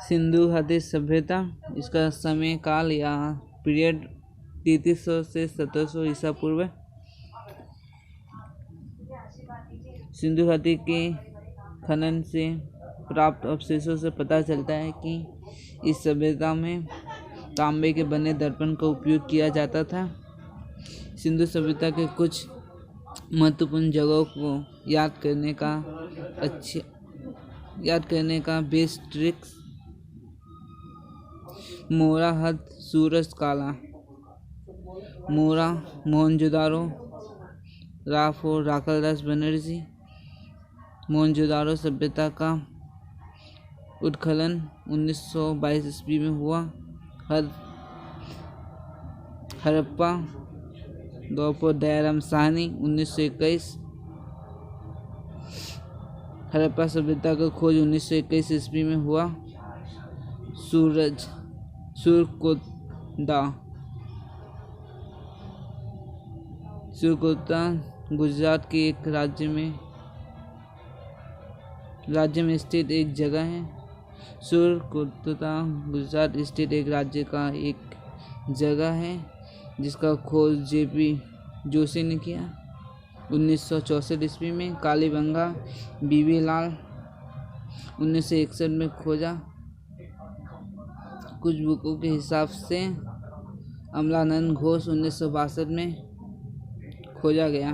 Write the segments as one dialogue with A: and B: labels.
A: सिंधु घाटी सभ्यता, इसका समय काल या पीरियड 3300 से 1700 ईसा पूर्व। सिंधु घाटी के खनन से प्राप्त अवशेषों से पता चलता है कि इस सभ्यता में तांबे के बने दर्पण का उपयोग किया जाता था। सिंधु सभ्यता के कुछ महत्वपूर्ण जगहों को याद करने का बेस्ट ट्रिक्स: मोरा हद सूरज काला, मोरा मोहनजोदारो, राफो राखालदास बनर्जी। मोहनजोदारो सभ्यता का उत्खनन 1922 ईस्वी में हुआ। हड़प्पा द्रौपदी दयाराम साहनी 1921। हड़प्पा सभ्यता का खोज 1921 ईस्वी में हुआ। सुरकोता गुजरात के एक राज्य में स्थित एक जगह है। सुरकोता गुजरात स्थित एक राज्य का एक जगह है जिसका खोज J.P. जोशी ने किया 1964 ईस्वी में। कालीबंगा बीबी लाल 1961 में खोजा। कुछ बुकों के हिसाब से अमलानंद घोष 1962 में खोजा गया।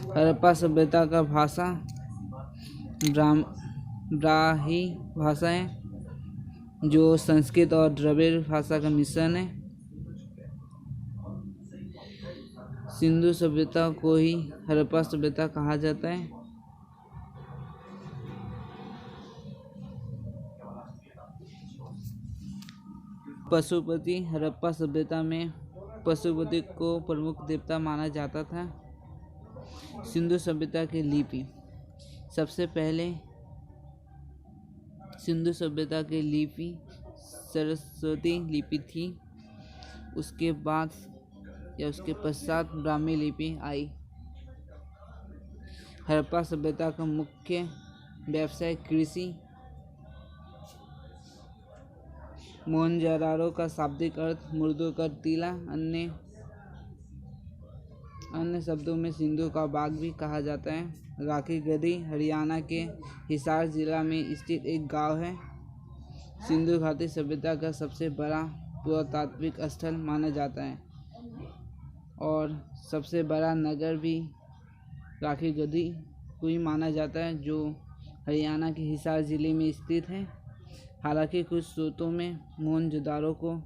A: हड़प्पा सभ्यता का भाषा ब्राह्मी भाषा है जो संस्कृत और द्रविड़ भाषा का मिश्रण है। सिंधु सभ्यता को ही हड़प्पा सभ्यता कहा जाता है। पशुपति, हड़प्पा सभ्यता में पशुपति को प्रमुख देवता माना जाता था। सिंधु सभ्यता की लिपि, सबसे पहले सिंधु सभ्यता की लिपि सरस्वती लिपि थी। उसके पश्चात ब्राह्मी लिपि आई। हड़प्पा सभ्यता का मुख्य व्यवसाय कृषि। मोहनजोदारो का शाब्दिक अर्थ मृदुकर टीला, अन्य शब्दों में सिंधु का बाग भी कहा जाता है। राखी गढ़ी हरियाणा के हिसार जिला में स्थित एक गांव है। सिंधु घाटी सभ्यता का सबसे बड़ा पुरातात्विक स्थल माना जाता है और सबसे बड़ा नगर भी राखी गढ़ी को ही माना जाता है जो हरियाणा के हिसार जिले में स्थित है। हालांकि कुछ स्रोतों में मोहनजोदारो को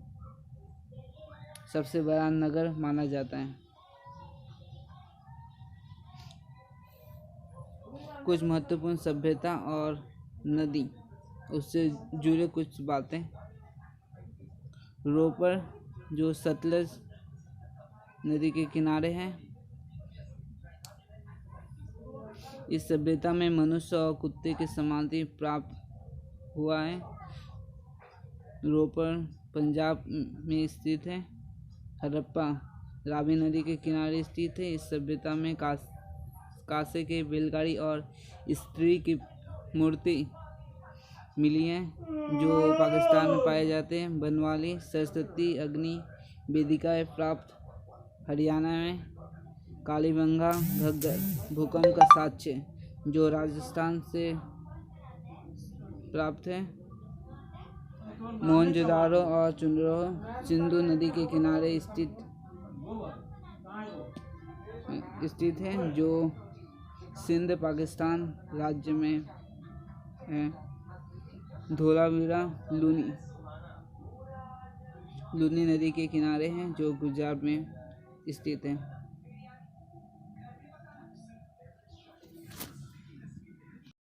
A: सबसे बड़ा नगर माना जाता है। कुछ महत्वपूर्ण सभ्यता और नदी, उससे जुड़े कुछ बातें। रोपर जो सतलज नदी के किनारे है। इस सभ्यता में मनुष्य और कुत्ते की समाधि प्राप्त हुआ है। रोपर पंजाब में स्थित है। हड़प्पा रावी नदी के किनारे स्थित है। इस सभ्यता में कांसे के बैलगाड़ी और स्त्री की मूर्ति मिली हैं जो पाकिस्तान में पाए जाते हैं। बनवाली सरस्वती अग्नि वेदिकाएं प्राप्त हरियाणा में। कालीबंगा घग्गर भूकंप का साक्ष्य जो राजस्थान से प्राप्त है। मोहनजोदारो और चुंडरो सिंधु नदी के किनारे स्थित है जो सिंध पाकिस्तान राज्य में है। धोलावीरा लूनी नदी के किनारे हैं जो गुजरात में स्थित है।